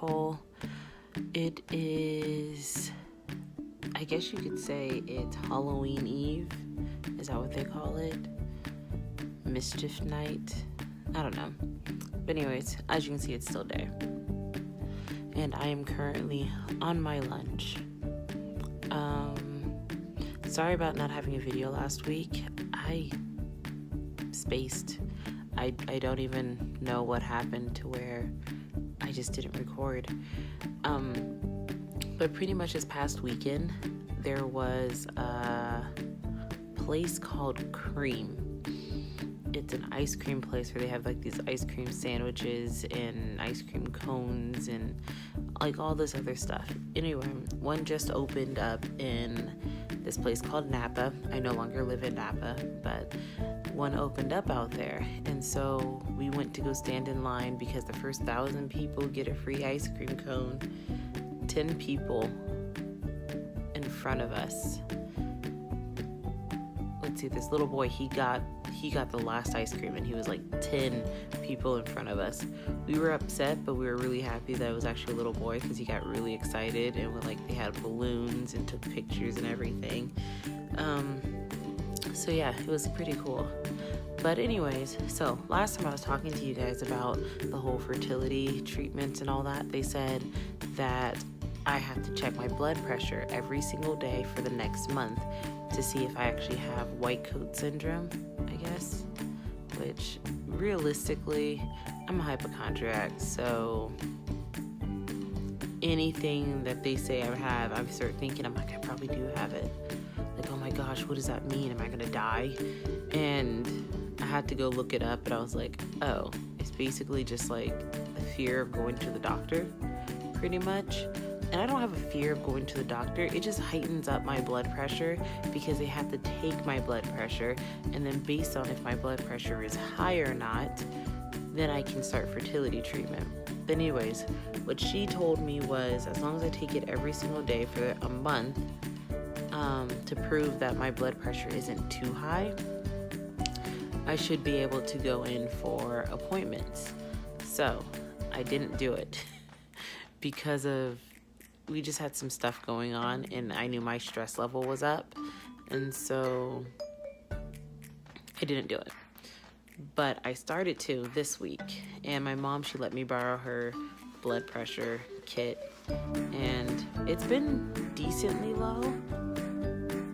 article. It is, I guess you could say it's Halloween Eve. Is that what they call it? Mischief night? I don't know. But anyways, as you can see, it's still day. And I am currently on my lunch. Sorry about not having a video last week. I spaced. I don't even know what happened to where I just didn't record. But pretty much this past weekend, there was a place called Cream. It's an ice cream place where they have like these ice cream sandwiches and ice cream cones and like all this other stuff. Anyway, one just opened up in this place called Napa. I no longer live in Napa, but one opened up out there. And so we went to go stand in line because the first 1,000 people get a free ice cream cone. 10 people in front of us. Let's see, this little boy, he got the last ice cream and he was like 10 people in front of us. We were upset, but we were really happy that it was actually a little boy because he got really excited and they had balloons and took pictures and everything. So yeah, it was pretty cool. But anyways, so last time I was talking to you guys about the whole fertility treatments and all that, they said that I have to check my blood pressure every single day for the next month to see if I actually have white coat syndrome, I guess, which realistically, I'm a hypochondriac, so anything that they say I have, I start thinking, I'm like, I probably do have it. Like, oh my gosh, what does that mean? Am I gonna die? And I had to go look it up, but I was like, oh, it's basically just like the fear of going to the doctor, pretty much. And I don't have a fear of going to the doctor. It just heightens up my blood pressure because they have to take my blood pressure. And then based on if my blood pressure is high or not, then I can start fertility treatment. But anyways, what she told me was as long as I take it every single day for a month to prove that my blood pressure isn't too high, I should be able to go in for appointments. So I didn't do it because we just had some stuff going on and I knew my stress level was up, and so I didn't do it. But I started to this week, and my mom, she let me borrow her blood pressure kit, and it's been decently low.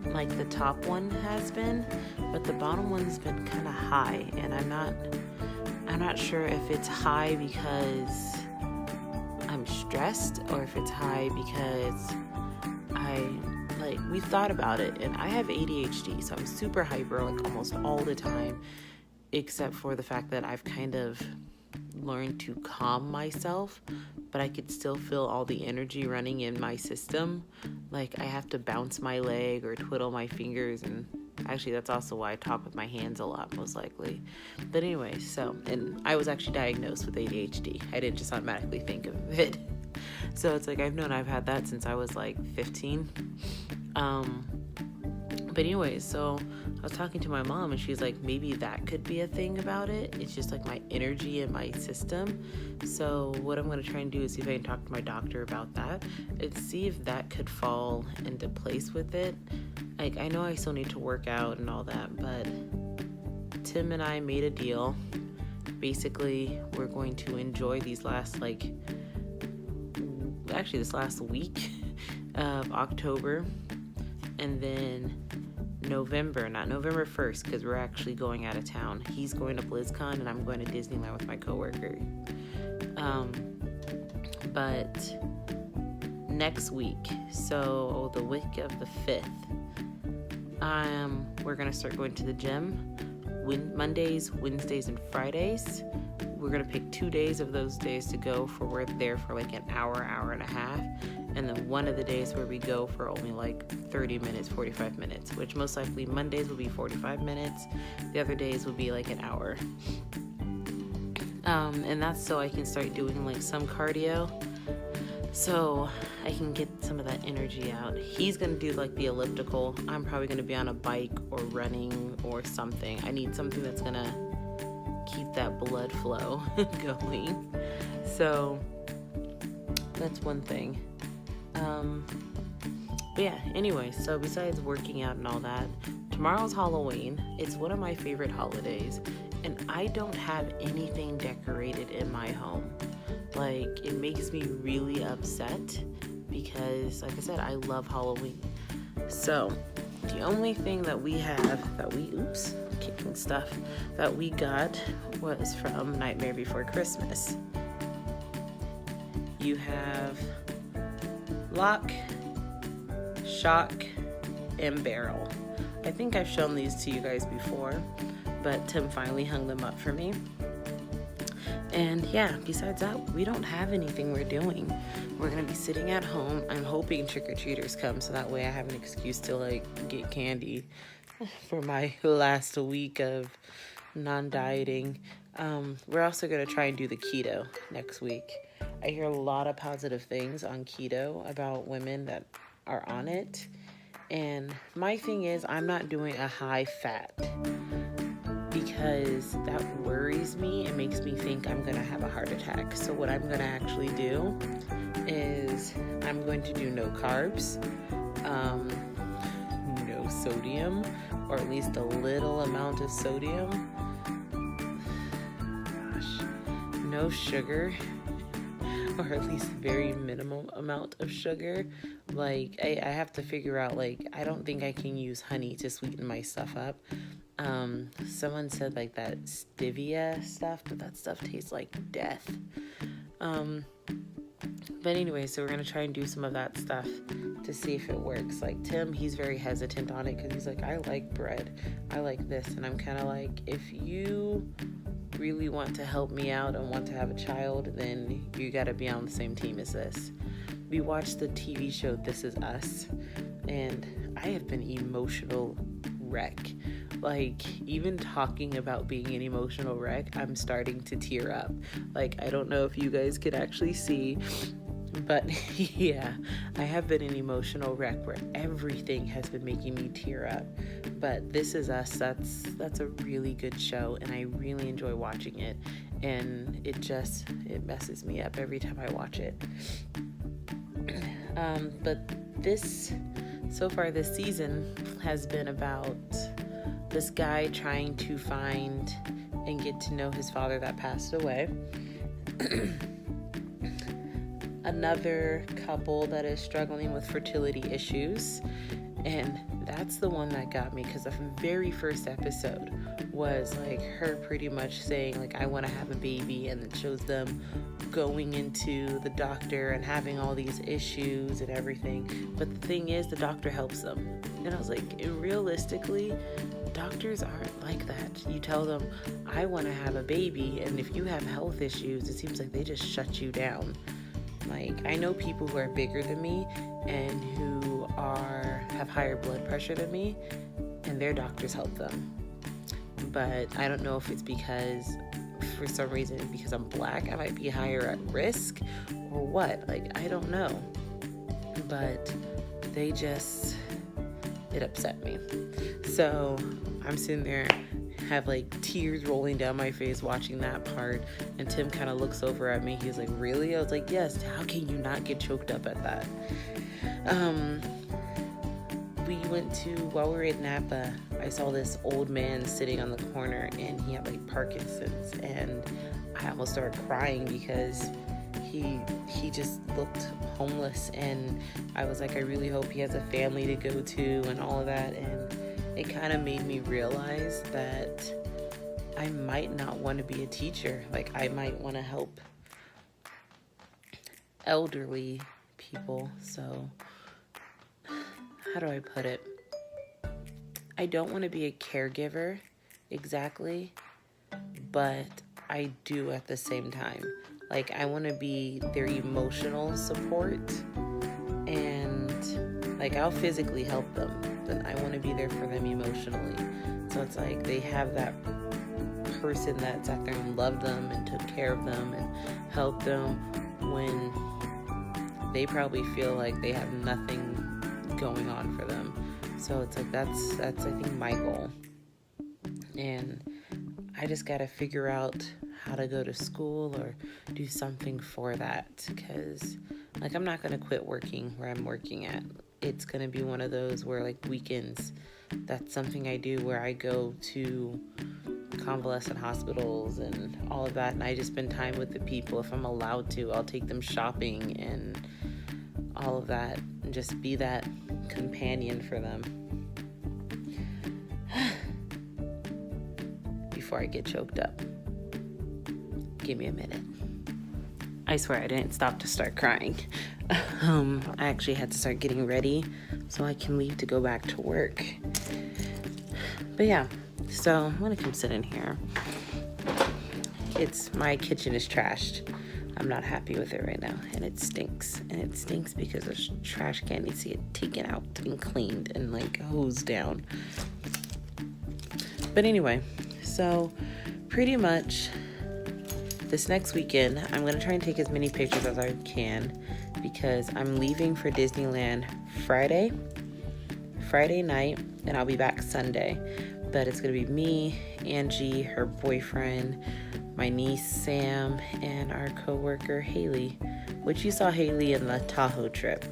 Like the top one has been, but the bottom one's been kind of high, and I'm not sure if it's high because I'm stressed or if it's high because we thought about it, and I have ADHD, so I'm super hyper like almost all the time, except for the fact that I've kind of learned to calm myself, but I could still feel all the energy running in my system. Like I have to bounce my leg or twiddle my fingers, and actually that's also why I talk with my hands a lot, most likely. But anyway, and I was actually diagnosed with ADHD. I didn't just automatically think of it. So it's like I've had that since I was like 15. But anyways, so I was talking to my mom and she's like, maybe that could be a thing about it. It's just like my energy in my system. So what I'm going to try and do is see if I can talk to my doctor about that and see if that could fall into place with it. Like, I know I still need to work out and all that, but Tim and I made a deal. Basically, we're going to enjoy these last this last week of October, and then November, not November 1st, because we're actually going out of town. He's going to BlizzCon and I'm going to Disneyland with my coworker. But next week, so the week of the 5th, we're gonna start going to the gym. Mondays, Wednesdays, and Fridays. We're gonna pick 2 days of those days to go for. We're there for like an hour and a half, and then one of the days where we go for only like 30 minutes, 45 minutes, which most likely Mondays will be 45 minutes. The other days will be like an hour. And that's so I can start doing like some cardio, so I can get some of that energy out. He's gonna do like the elliptical. I'm probably gonna be on a bike or running or something. I need something that's gonna keep that blood flow going. So that's one thing. But yeah, anyway, so besides working out and all that, tomorrow's Halloween. It's one of my favorite holidays, and I don't have anything decorated in my home. Like, it makes me really upset because, like I said, I love Halloween. So, the only thing that we have kicking stuff, that we got was from Nightmare Before Christmas. You have lock, shock, and barrel. I think I've shown these to you guys before, but Tim finally hung them up for me. And yeah, besides that, we don't have anything we're doing. We're gonna be sitting at home. I'm hoping trick-or-treaters come so that way I have an excuse to like get candy for my last week of non-dieting. We're also gonna try and do the keto next week. I hear a lot of positive things on keto about women that are on it. And my thing is, I'm not doing a high fat because that worries me and makes me think I'm gonna have a heart attack. So what I'm gonna actually do is I'm going to do no carbs, no sodium, or at least a little amount of sodium. No sugar, or at least very minimal amount of sugar. Like, I have to figure out, like, I don't think I can use honey to sweeten my stuff up. Someone said, like, that stevia stuff, but that stuff tastes like death. But anyway, so we're going to try and do some of that stuff to see if it works. Like, Tim, he's very hesitant on it because he's like, I like bread. I like this. And I'm kind of like, if you really want to help me out and want to have a child, then you got to be on the same team as this. We watched the TV show This Is Us, and I have been emotional wreck. Like, even talking about being an emotional wreck, I'm starting to tear up. Like, I don't know if you guys could actually see, but yeah, I have been an emotional wreck where everything has been making me tear up. But This Is Us, that's a really good show, and I really enjoy watching it. And it messes me up every time I watch it. But so far this season has been about this guy trying to find and get to know his father that passed away. Another couple that is struggling with fertility issues. And that's the one that got me, because the very first episode was like her pretty much saying like, I want to have a baby, and it shows them going into the doctor and having all these issues and everything. But the thing is, the doctor helps them. And I was like, realistically, doctors aren't like that. You tell them, I want to have a baby, and if you have health issues, it seems like they just shut you down. Like, I know people who are bigger than me and who have higher blood pressure than me, and their doctors help them. But I don't know if it's because, for some reason, because I'm black, I might be higher at risk or what. Like, I don't know. But it upset me. So I'm sitting there, have like tears rolling down my face watching that part, and Tim kind of looks over at me. He's like, really? I was like, yes. How can you not get choked up at that? We went to, while we were in Napa, I saw this old man sitting on the corner, and he had like Parkinson's, and I almost started crying because he just looked homeless, and I was like, I really hope he has a family to go to and all of that. And it kind of made me realize that I might not want to be a teacher. Like, I might want to help elderly people. So, how do I put it? I don't want to be a caregiver exactly, but I do at the same time. Like, I want to be their emotional support, and like, I'll physically help them, but I want to be there for them emotionally. So it's like they have that person that sat there and loved them and took care of them and helped them when they probably feel like they have nothing going on for them. So it's like that's I think my goal. And I just got to figure out how to go to school or do something for that, because Like, I'm not going to quit working where I'm working at. It's going to be one of those where, like, weekends, that's something I do, where I go to convalescent hospitals and all of that, and I just spend time with the people. If I'm allowed to, I'll take them shopping and all of that, and just be that companion for them. Before I get choked up. Give me a minute. I swear I didn't stop to start crying. I actually had to start getting ready so I can leave to go back to work. But yeah, so I'm gonna come sit in here. My kitchen is trashed. I'm not happy with it right now, and it stinks. And it stinks because the trash can needs to get taken out and cleaned and like hosed down. But anyway, so pretty much this next weekend, I'm going to try and take as many pictures as I can, because I'm leaving for Disneyland Friday night, and I'll be back Sunday. But it's going to be me, Angie, her boyfriend, my niece Sam, and our coworker Haley, which you saw Haley in the Tahoe trip.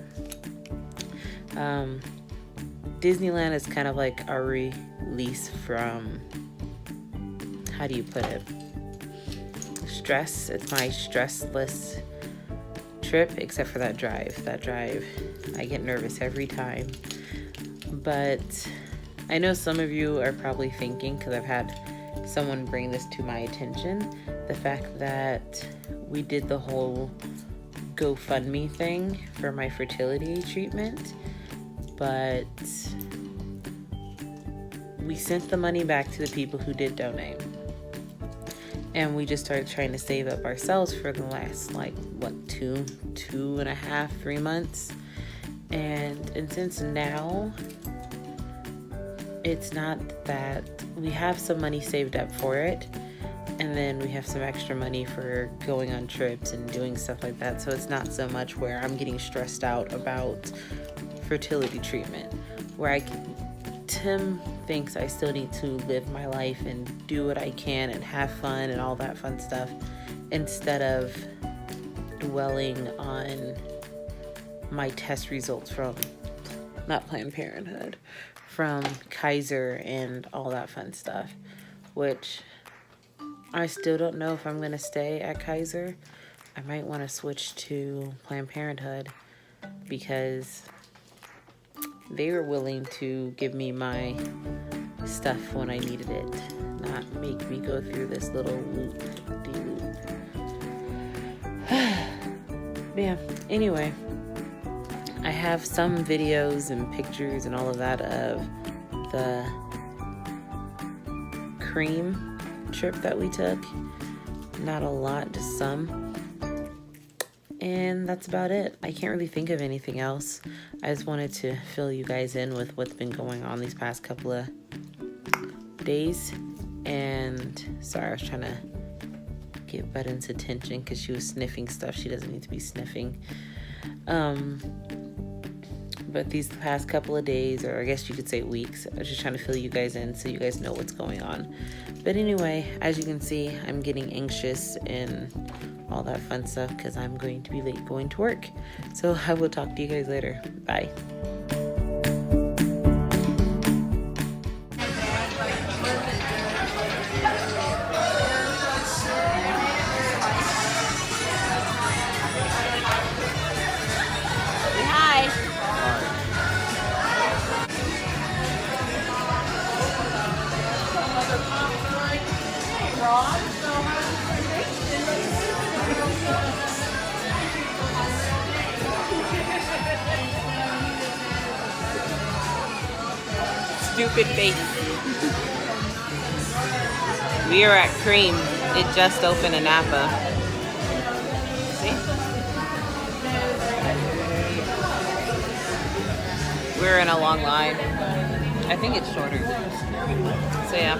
Disneyland is kind of like our release from, how do you put it? Stress. It's my stressless trip, except for that drive. I get nervous every time. But I know some of you are probably thinking, because I've had someone bring this to my attention, the fact that we did the whole GoFundMe thing for my fertility treatment, but we sent the money back to the people who did donate. And we just started trying to save up ourselves for the last, like, what, 2.5, 3 months. And since now, it's not that we have some money saved up for it, and then we have some extra money for going on trips and doing stuff like that. So it's not so much where I'm getting stressed out about fertility treatment, where Tim thinks I still need to live my life and do what I can and have fun and all that fun stuff, instead of dwelling on my test results from, not Planned Parenthood, from Kaiser and all that fun stuff, which I still don't know if I'm going to stay at Kaiser. I might want to switch to Planned Parenthood, because they were willing to give me my stuff when I needed it, not make me go through this little loop-de-loop. Yeah, anyway, I have some videos and pictures and all of that of the cream trip that we took. Not a lot, just some. And that's about it. I can't really think of anything else. I just wanted to fill you guys in with what's been going on these past couple of days. And sorry, I was trying to get Button's attention because she was sniffing stuff she doesn't need to be sniffing. But these past couple of days, or I guess you could say weeks, I was just trying to fill you guys in so you guys know what's going on. But anyway, as you can see, I'm getting anxious and all that fun stuff because I'm going to be late going to work. So I will talk to you guys later. Bye. Stupid face. We are at Cream. It just opened in Napa. See? We're in a long line. I think it's shorter. So yeah.